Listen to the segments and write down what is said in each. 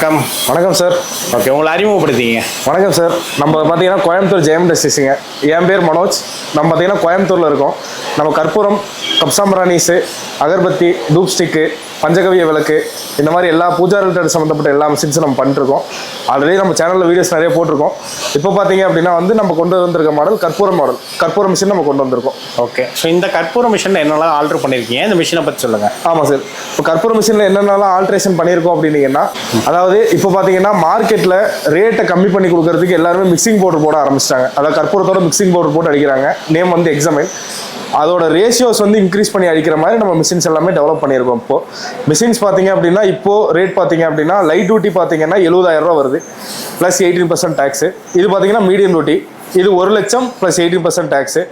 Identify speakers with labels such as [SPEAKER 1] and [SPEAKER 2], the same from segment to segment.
[SPEAKER 1] வணக்கம்.
[SPEAKER 2] வணக்கம் sir.
[SPEAKER 1] Okay, உங்களை அறிமுகப்படுத்திங்க.
[SPEAKER 2] வணக்கம் சார். நம்ம பார்த்தீங்கன்னா கோயம்புத்தூர் ஜெயம் இண்டஸ்ட்ரீஸுங்க. என் பேர் மனோஜ். நம்ம பார்த்தீங்கன்னா கோயம்புத்தூரில் இருக்கோம். நம்ம கற்பூரம், கப்சாம்பரானிஸு, அகர்பத்தி, டூப் ஸ்டிக்கு, பஞ்சகவிய விளக்கு, இந்த மாதிரி எல்லா பூஜா ரிலேட்டட் சம்மந்தப்பட்ட எல்லா மிஷின்ஸும் நம்ம பண்ணிட்டுருக்கோம். ஆல்ரெடி நம்ம சேனலில் வீடியோஸ் நிறைய போட்டிருக்கோம். இப்போ பார்த்தீங்க அப்படின்னா நம்ம கொண்டு வந்திருக்க கற்பூர மிஷின் நம்ம கொண்டு வந்திருக்கோம்.
[SPEAKER 1] ஓகே, ஸோ இந்த கற்பூர மிஷினில் என்னெல்லாம் ஆல்ட்ரு பண்ணியிருக்கீங்க, இந்த மிஷினை பற்றி சொல்லுங்கள்.
[SPEAKER 2] ஆமாம் சார். இப்போ கற்பூர மிஷினில் என்னென்னலாம் ஆல்ட்ரேஷன் பண்ணியிருக்கோம் அப்படின்னீங்கன்னா, அதாவது இப்போ பார்த்தீங்கன்னா மார்க்கெட்டில் ரேட்டை கம்மி பண்ணி கொடுக்கறதுக்கு எல்லாருமே மிக்சிங் பவுடர் போட ஆரம்பிச்சிட்டாங்க. அதாவது கற்பூரத்தோட மிக்சிங் பவுடர் போட்டு அடிக்கிறாங்க. நேம் வந்து எக்ஸாமைன். அதோட ரேஷியோஸ் வந்து இன்க்ரீஸ் பண்ணி அடிக்கிற மாதிரி நம்ம மிஷின்ஸ் எல்லாமே டெவலப் பண்ணியிருக்கோம். இப்போ மிஷின்ஸ் பார்த்தீங்க அப்படின்னா இப்போ ரேட் பார்த்தீங்க அப்படின்னா லைட் டியூட்டி பார்த்தீங்கன்னா 70,000 வருது ப்ளஸ் 18% டேக்ஸு. இது பார்த்தீங்கன்னா மீடியம் டியூட்டி, இது 1 லட்சம் plus 18% tax.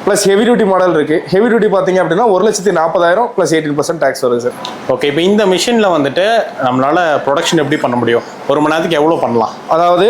[SPEAKER 2] Plus heavy duty model இருக்குது. ஹெவி டியூட்டி பார்த்தீங்க அப்படின்னா 1,40,000 ப்ளஸ் 18% டேக்ஸ் வருது சார்.
[SPEAKER 1] ஓகே, இப்போ இந்த மிஷினில் வந்துட்டு நம்மளால் ப்ரொடக்ஷன் எப்படி பண்ண முடியும்? ஒரு மணி நேரத்துக்கு எவ்வளோ பண்ணலாம்?
[SPEAKER 2] அதாவது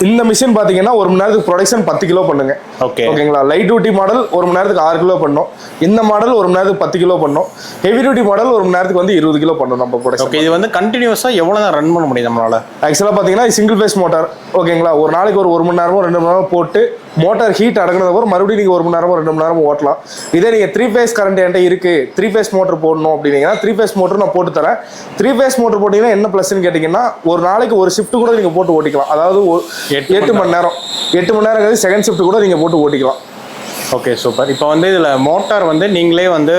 [SPEAKER 2] இந்த மிஷின் பார்த்தீங்கன்னா ஒரு மணி நேரத்துக்கு ப்ரொடக்ஷன் 10 கிலோ பண்ணுங்க. ஓகேங்களா? லைட் டியூட்டி மாடல் ஒரு மணி நேரத்துக்கு 6 கிலோ பண்ணும். இந்த மாடல் ஒரு மணி நேரத்துக்கு 10 கிலோ பண்ணும். ஹெவி டியூட்டி மாடல் ஒரு மணி நேரத்துக்கு வந்து 20 கிலோ பண்ணும் நம்ம ப்ரொடக்ஷன்.
[SPEAKER 1] ஓகே, இது வந்து கண்டினியூஸாக எவ்வளோ தான் ரன் பண்ண முடியும் நம்மளால்?
[SPEAKER 2] ஆக்சுவலாக பார்த்தீங்கன்னா சிங்கிள் ஃபேஸ் மோட்டார். ஓகேங்களா? ஒரு நாளைக்கு ஒரு மணி நேரமோ 2 மணி நேரமோ போட்டு மோட்டார் ஹீட் அடங்கினதுக்கப்புறம் மறுபடியும் நீங்கள் 1 மணி நேரமோ 2 மணி நேரமோ ஓட்டலாம். இதே நீங்கள் 3 ஃபேஸ் கரண்ட் என்கிட்ட இருக்குது, 3 ஃபேஸ் மோட்டர் போடணும் அப்படின்னீங்கன்னா 3 ஃபேஸ் மோட்டர் நான் போட்டு தரேன். 3 ஃபேஸ் மோட்டர் போட்டிங்கன்னா என்ன ப்ளஸ்ன்னு கேட்டிங்கன்னா, ஒரு நாளைக்கு ஒரு ஷிஃப்ட் கூட நீங்கள் போட்டு ஓட்டிக்கலாம். அதாவது 8 மணி நேரம் கழிச்சு செகண்ட் ஷிஃப்ட் கூட நீங்கள் போட்டு ஓட்டிக்கலாம்.
[SPEAKER 1] Okay, super. இப்போ வந்து இதில் மோட்டார் வந்து நீங்களே வந்து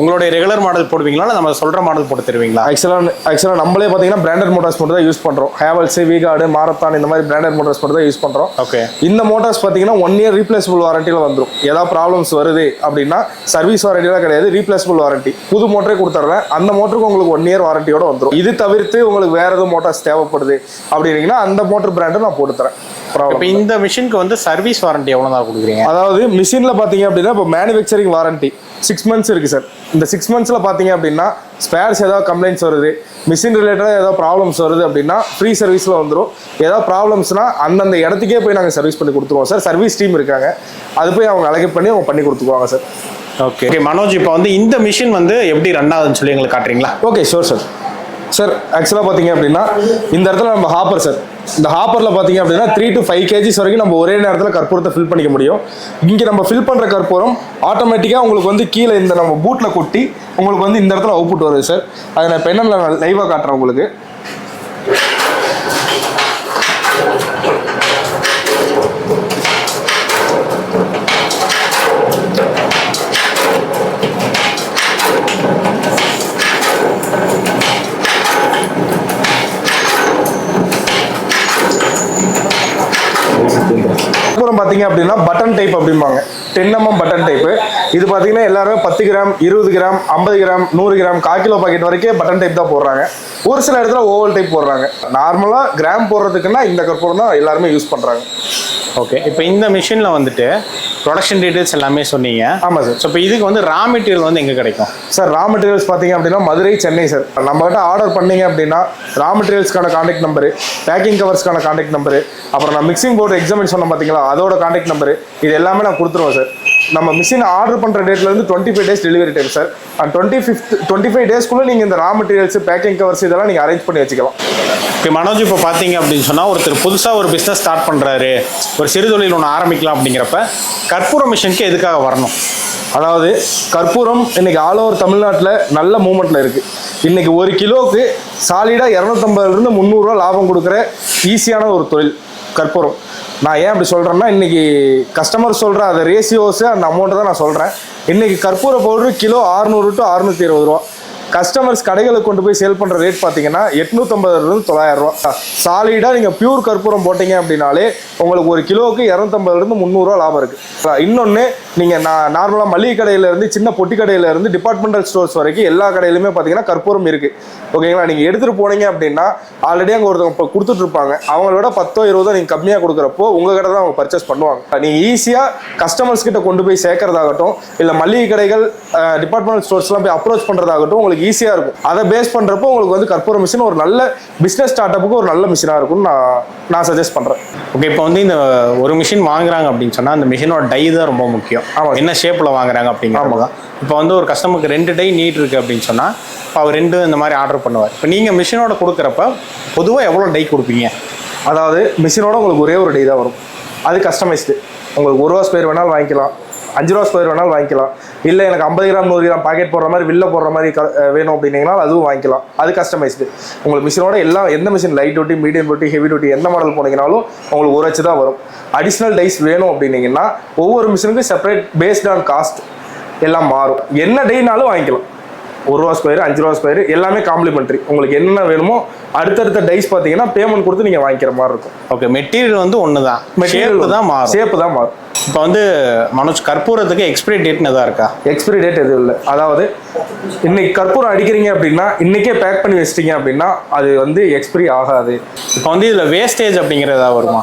[SPEAKER 1] உங்களுடைய ரெகுலர் மாடல் போடுவீங்களா, இல்லை நம்ம சொல்கிற மாடல் போட்டு தருவீங்களா?
[SPEAKER 2] ஆக்சுவலாக நம்மளே பார்த்தீங்கன்னா பிராண்டட் மோட்டார்ஸ் மட்டும் தான் யூஸ் பண்ணுறோம். ஹேவல்ஸ், வீகார்டு, மாரத்தான் இந்த மாதிரி பிராண்டட் மோட்டார்ஸ் மட்டும் தான் யூஸ் பண்ணுறோம்.
[SPEAKER 1] ஓகே,
[SPEAKER 2] இந்த மோட்டார்ஸ் பார்த்தீங்கன்னா 1 இயர் ரீப்ளேசபிள் வாரண்டியில் வந்துடும். ஏதாவது ப்ராப்ளம்ஸ் வருது அப்படின்னா சர்வீஸ் வாரண்டிலாம் கிடையாது, ரீப்ளேசபிள் வாரண்டி. புது மோட்டரே கொடுத்துட்றேன். அந்த மோட்டருக்கு உங்களுக்கு 1 இயர் வாரண்டியோட வந்துடும். இது தவிர்த்து உங்களுக்கு வேறு எதுவும் மோட்டார்ஸ் தேவைப்படுது அப்படின்னீங்கன்னா அந்த மோட்டர் பிராண்டு நான் போட்டு தரேன்.
[SPEAKER 1] இப்போ இந்த மிஷினுக்கு வந்து சர்வீஸ் வாரண்டி எவ்வளோ தான் கொடுக்குறீங்க?
[SPEAKER 2] அதாவது மிஷினில் பார்த்தீங்க அப்படின்னா இப்போ மேனுஃபேக்சரிங் வாரண்டி 6 மந்த்ஸ் இருக்குது சார். இந்த 6 மந்த்ஸில் பார்த்தீங்க அப்படின்னா ஸ்பேர்ஸ் ஏதாவது கம்ப்ளைண்ட்ஸ் வருது, மிஷின் ரிலேட்டடாக ஏதாவது ப்ராப்ளம்ஸ் வருது அப்படின்னா ஃப்ரீ சர்வீஸில் வந்துடும். ஏதாவது ப்ராப்ளம்ஸ்னால் அந்தந்த இடத்துக்கே போய் நாங்கள் சர்வீஸ் பண்ணி கொடுத்துருவோம் சார். சர்வீஸ் டீம் இருக்காங்க, அது போய் அவங்க அலகேட் பண்ணி அவங்க பண்ணி கொடுத்துக்குவாங்க சார்.
[SPEAKER 1] ஓகே மனோஜ், இப்போ வந்து இந்த மிஷின் வந்து எப்படி ரன் ஆகுதுன்னு சொல்லி எங்களுக்கு காட்டுறீங்களா?
[SPEAKER 2] Okay, sure sir. சார் ஆக்சுவலாக பார்த்தீங்க அப்படின்னா இந்த இடத்துல நம்ம ஹாப்பர் சார். இந்த ஹாப்பரில் பார்த்தீங்க அப்படின்னா 3 to 5 kgs வரைக்கும் நம்ம ஒரே நேரத்தில் கற்பூரத்தை ஃபில் பண்ணிக்க முடியும். இங்கே நம்ம ஃபில் பண்ணுற கற்பூரம் ஆட்டோமேட்டிக்காக உங்களுக்கு வந்து கீழே இந்த நம்ம பூட்டில் கொட்டி உங்களுக்கு வந்து இந்த இடத்துல அவுட்புட் வருது சார். அதை நான் இப்போ என்ன லைவாக காட்டுறேன் உங்களுக்கு. அப்புறம் பார்த்தீங்க அப்படின்னா பட்டன் டைப் அப்படிம்பாங்க, 10 mm பட்டன் டைப்பு. இது பார்த்தீங்கன்னா எல்லாருமே 10 gram, 20 gram, 50 gram, 100 gram, 1/4 kilo packet வரைக்கும் பட்டன் டைப் தான் போடுறாங்க. ஒரு சில இடத்துல ஓவல் டைப் போடுறாங்க. நார்மலாக கிராம் போடுறதுக்குன்னா இந்த கற்பூரம் தான் எல்லாருமே யூஸ் பண்ணுறாங்க.
[SPEAKER 1] ஓகே, இப்போ இந்த மிஷினில் வந்துட்டு ப்ரொடக்ஷன் டீட்டெயில்ஸ் எல்லாமே சொன்னீங்க.
[SPEAKER 2] ஆமாம் சார்.
[SPEAKER 1] ஸோ இப்போ இதுக்கு வந்து ரா மெட்டீரியல் வந்து எங்கே கிடைக்கும்
[SPEAKER 2] சார்? ரா மெட்டீரியல்ஸ் பார்த்தீங்க அப்படின்னா மதுரை, சென்னை சார். நம்மகிட்ட ஆர்டர் பண்ணீங்க அப்படின்னா ரா மெட்டீரியல்ஸ்க்கான கான்டாக்ட் நம்பரு, பேக்கிங் கவர்ஸ்க்கான கான்டாக்ட் நம்பரு, அப்புறம் நான் மிக்சிங் போர்டு எக்ஸாமின் சொன்னேன் பார்த்தீங்களா, அதோட கான்டாக்ட் நம்பரு, இது எல்லாமே நான் கொடுத்துருவோம் சார். நம்ம மிஷின் ஆர்டர் பண்ணுற டேட்லேருந்து 25 days delivery time sir. And 25 daysக்குள்ளே நீங்கள் இந்த ரா மெட்டீரியல்ஸ், பேக்கிங் கவர்ஸ் இதெல்லாம் நீங்கள் அரேஞ்ச் பண்ணி வச்சுக்கலாம்.
[SPEAKER 1] இப்போ மனோஜ், இப்போ பார்த்தீங்க அப்படின்னு சொன்னால் ஒருத்தர் புதுசாக ஒரு பிஸ்னஸ் ஸ்டார்ட் பண்ணுறாரு, ஒரு சிறு தொழில் ஒன்று ஆரம்பிக்கலாம் அப்படிங்கிறப்ப கற்பூர மிஷினுக்கு எதுக்காக வரணும்?
[SPEAKER 2] அதாவது கற்பூரம் இன்னைக்கு ஆல் ஓவர் தமிழ்நாட்டில் நல்ல மூவ்மெண்ட்டில் இருக்குது. இன்னைக்கு 1 கிலோவுக்கு சாலிடாக 250 to 300 லாபம் கொடுக்குற ஈஸியான ஒரு தொழில் கற்பூரம். நான் ஏன் அப்படி சொல்கிறேன்னா, இன்றைக்கி கஸ்டமர் சொல்கிற அந்த ரேஷியோஸு அந்த அமௌண்ட்டை தான் நான் சொல்கிறேன். இன்றைக்கி கற்பூர பவுடரு கிலோ 600 to 620 ரூபா. கஸ்டமர்ஸ் கடைகளுக்கு கொண்டு போய் சேல் பண்ணுற ரேட் பார்த்தீங்கன்னா 850 to 900 ரூபா. சாலிடாக நீங்கள் பியூர் கற்பூரம் போட்டிங்க அப்படின்னாலே உங்களுக்கு 1 கிலோவுக்கு 250 to 300 ரூபா லாபம் இருக்குது. இன்னொன்று, நீங்கள் நார்மலாக மளிகை கடையிலேருந்து சின்ன பொட்டி கடையிலேருந்து டிபார்ட்மெண்டல் ஸ்டோர்ஸ் வரைக்கும் எல்லா கடையிலுமே பார்த்தீங்கன்னா கற்பூரம் இருக்குது. ஓகேங்களா? நீங்கள் எடுத்துகிட்டு போனீங்க அப்படின்னா ஆல்ரெடி அங்கே ஒருத்தவங்க இப்போ கொடுத்துட்ருப்பாங்க. அவங்களோட 10 20 நீங்கள் கம்மியாக கொடுக்குறப்போ உங்கள் கடை தான் அவங்க பர்ச்சேஸ் பண்ணுவாங்க. நீங்கள் ஈஸியாக கஸ்டமர்ஸ் கிட்ட கொண்டு போய் சேர்க்கறதாகட்டும், இல்லை மளிகை கடைகள், டிபார்ட்மெண்டல் ஸ்டோர்ஸ்லாம் போய் அப்ரோச் பண்ணுறதாகட்டும் உங்களுக்கு உங்களுக்கு ஈஸியாக இருக்கும். அதை பேஸ் பண்ணுறப்போ உங்களுக்கு வந்து கற்பூரம் மிஷின் ஒரு நல்ல பிஸ்னஸ் ஸ்டார்ட் அப்புக்கு ஒரு நல்ல மிஷினாக இருக்கும்னு நான் சஜஸ்ட் பண்ணுறேன்.
[SPEAKER 1] ஓகே, இப்போ வந்து இந்த ஒரு மிஷின் வாங்குறாங்க அப்படின்னு சொன்னால் அந்த மிஷினோட டை தான் ரொம்ப முக்கியம். என்ன ஷேப்பில் வாங்குறாங்க அப்படிங்கிறது தான். இப்போ வந்து ஒரு கஸ்டமருக்கு 2 டை நீட் இருக்குது அப்படின்னு சொன்னால் இப்போ அவர் 2 இந்த மாதிரி ஆர்டர் பண்ணுவார். இப்போ நீங்கள் மிஷினோட கொடுக்குறப்ப பொதுவாக எவ்வளோ டை கொடுப்பீங்க?
[SPEAKER 2] அதாவது மிஷினோட உங்களுக்கு ஒரே ஒரு டை தான் வரும். அது கஸ்டமைஸ்டு. உங்களுக்கு 1 ரூபா ஸ்கொயர் வேணாலும் வாங்கிக்கலாம், 5 ரூபா ஸ்கொயர் வேணாலும் வாங்கிக்கலாம். இல்லை எனக்கு 50 கிராம் 100 கிராம் பாக்கெட் போடுற மாதிரி வில்ல போடுற மாதிரி வேணும் அப்படின்னீங்கன்னா அதுவும் வாங்கிக்கலாம். அது கஸ்டமைஸ்டு. உங்களுக்கு மிஷினோட எல்லாம் எந்த machine light duty, medium duty, heavy duty எந்த மாடல் போனீங்கனாலும் உங்களுக்கு ஒரு வச்சு தான் வரும். அடிஷ்னல் டைஸ் வேணும் அப்படின்னீங்கன்னா ஒவ்வொரு மிஷினுக்கும் செப்பரேட் பேஸ்ட் ஆன் காஸ்ட் எல்லாம் மாறும். என்ன டேனாலும் வாங்கிக்கலாம். 1 ரூபா ஸ்கொயர், 5 ரூபா ஸ்கொயர் எல்லாமே காம்ப்ளிமெண்ட்ரி. உங்களுக்கு என்ன வேணுமோ அடுத்தடுத்த டைஸ் பார்த்தீங்கன்னா பேமெண்ட் கொடுத்து நீங்கள் வாங்கிக்கிற மாதிரி இருக்கும்.
[SPEAKER 1] ஓகே, மெட்டீரியல் வந்து ஒன்று தான், ஷேப்பு தான் மாறும்.
[SPEAKER 2] ஷேப்பு தான் மாறும்.
[SPEAKER 1] இப்போ வந்து மனோஜ், கற்பூரத்துக்கு எக்ஸ்பிரி டேட்னு எதாவது இருக்கா?
[SPEAKER 2] எக்ஸ்பிரி டேட் எதுவும் இல்லை. அதாவது இன்னைக்கு கற்பூரம் அடிக்கிறீங்க அப்படின்னா இன்னைக்கே பேக் பண்ணி வச்சிட்டீங்க அப்படின்னா அது வந்து எக்ஸ்பிரி ஆகாது.
[SPEAKER 1] இப்போ வந்து இதில் வேஸ்டேஜ் அப்படிங்கிறது ஏதாவது வருமா?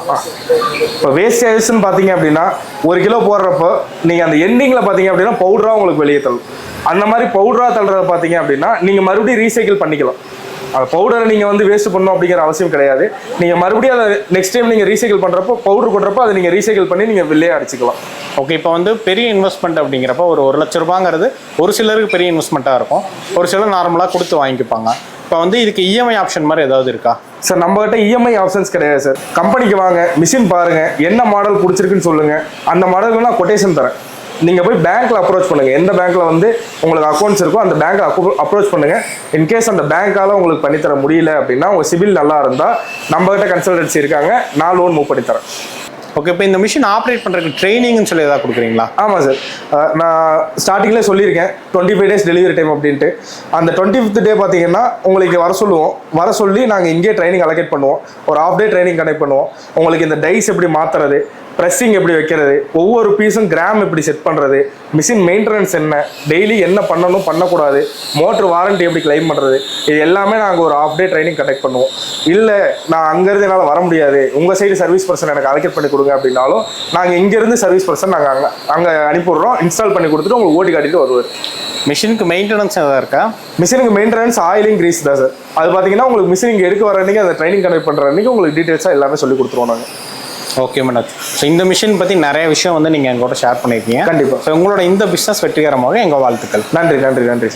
[SPEAKER 2] இப்போ வேஸ்டேஜ்னு பார்த்தீங்க அப்படின்னா 1 கிலோ போடுறப்போ நீங்கள் அந்த எண்டிங்கில் பார்த்தீங்க அப்படின்னா பவுடராக உங்களுக்கு வெளியே தள்ளும். அந்த மாதிரி பவுடராக தள்ளுறத பார்த்தீங்க அப்படின்னா நீங்கள் மறுபடியும் ரீசைக்கிள் பண்ணிக்கலாம். அந்த பவுடரை நீங்கள் வந்து வேஸ்ட் பண்ணணும் அப்படிங்கிற அவசியம் கிடையாது. நீங்கள் மறுபடியும் அதை நெக்ஸ்ட் டைம் நீங்கள் ரீசைக்கிள் பண்ணுறப்போ பவுடர் கொட்டுறப்போ அதை நீங்கள் ரீசைக்கிள் பண்ணி நீங்கள் வெளியே அடிச்சுக்கலாம்.
[SPEAKER 1] ஓகே, இப்போ வந்து பெரிய இன்வெஸ்ட்மெண்ட் அப்படிங்கிறப்ப ஒரு 1 லட்ச ரூபாங்கிறது ஒரு சிலருக்கு பெரிய இன்வெஸ்ட்மெண்ட்டாக இருக்கும், ஒரு சிலர் நார்மலாக கொடுத்து வாங்கிப்பாங்க. இப்போ வந்து இதுக்கு இஎம்ஐ ஆப்ஷன் மாதிரி ஏதாவது இருக்கா?
[SPEAKER 2] சார் நம்மகிட்ட இஎம்ஐ ஆப்ஷன்ஸ் கிடையாது சார். கம்பெனிக்கு வாங்க, மிஷின் பாருங்கள், என்ன மாடல் பிடிச்சிருக்குன்னு சொல்லுங்கள், அந்த மாடலுக்கு நான் கொட்டேஷன் தரேன். நீங்கள் போய் பேங்க்கில் அப்ரோச் பண்ணுங்கள். எந்த பேங்க்கில் வந்து உங்களுக்கு அக்கௌண்ட்ஸ் இருக்கோ அந்த பேங்க்கில் அப்ரோச் பண்ணுங்கள். இன்கேஸ் அந்த பேங்க்கால் உங்களுக்கு பண்ணித்தர முடியல அப்படின்னா உங்கள் சிபில் நல்லா இருந்தால் நம்மகிட்ட கன்சல்டன்சி இருக்காங்க, நான் லோன் மூவ் பண்ணித்தரேன்.
[SPEAKER 1] ஓகே, இப்போ இந்த மிஷின் ஆப்ரேட் பண்ணுறதுக்கு ட்ரைனிங்னு சொல்லி ஏதாவது கொடுக்குறீங்களா?
[SPEAKER 2] ஆமாம் சார். நான் ஸ்டார்டிங்கில் சொல்லியிருக்கேன் 25 டேஸ் டெலிவரி டைம் அப்படின்ட்டு. அந்த 25th டே பார்த்தீங்கன்னா உங்களுக்கு வர சொல்லி நாங்கள் இங்கேயே ட்ரைனிங் அலோகேட் பண்ணுவோம். ஒரு ½ டே ட்ரைனிங் கனெக்ட் பண்ணுவோம். உங்களுக்கு இந்த டைஸ் எப்படி மாற்றுறது, ப்ரெஸ்ஸிங் எப்படி வைக்கிறது, ஒவ்வொரு பீஸும் கிராம் எப்படி செட் பண்ணுறது, மிஷின் மெயின்டெனன்ஸ் என்ன, டெய்லி என்ன பண்ணணும் பண்ணக்கூடாது, மோட்ரு வாரண்டி எப்படி கிளைம் பண்ணுறது, இது எல்லாமே நாங்கள் ஒரு ½ டே ட்ரைனிங் கண்டக்ட் பண்ணுவோம். இல்லை நான் அங்கேருந்து என்னால் வர முடியாது, உங்கள் சைடு சர்வீஸ் பர்சன் எனக்கு அலோகேட் பண்ணி கொடுங்க அப்படின்னாலும் நாங்கள் இங்கேருந்து சர்வீஸ் பர்சன் நாங்கள் அங்கே அனுப்பிவிட்றோம். இன்ஸ்டால் பண்ணி கொடுத்துட்டு உங்களுக்கு ஓட்டி காட்டிட்டு வருவார்.
[SPEAKER 1] மிஷினுக்கு மெயின்டெனன்ஸ் எதாவது இருக்கா?
[SPEAKER 2] மிஷினுக்கு மெயின்டெனன்ஸ் ஆயிலிங் கிரீஸ் தான் சார். அது பார்த்தீங்கன்னா உங்களுக்கு மிஷின் இங்கே எடுக்க வர அன்றைக்கி அந்த ட்ரைனிங் கண்டக்ட் பண்ணுற அன்றைக்கி உங்களுக்கு டீட்டெயில்ஸாக எல்லாமே சொல்லி கொடுத்துருவோம் நாங்கள்.
[SPEAKER 1] ஓகே மனோஜ், ஸோ இந்த மிஷின் பற்றி நிறைய விஷயம் வந்து நீங்கள் எங்கூட ஷேர் பண்ணியிருக்கீங்க.
[SPEAKER 2] கண்டிப்பாக.
[SPEAKER 1] ஸோ உங்களோட இந்த பிஸ்னஸ் வெற்றிகரமாக எங்கள் வாழ்த்துக்கள்.
[SPEAKER 2] நன்றி.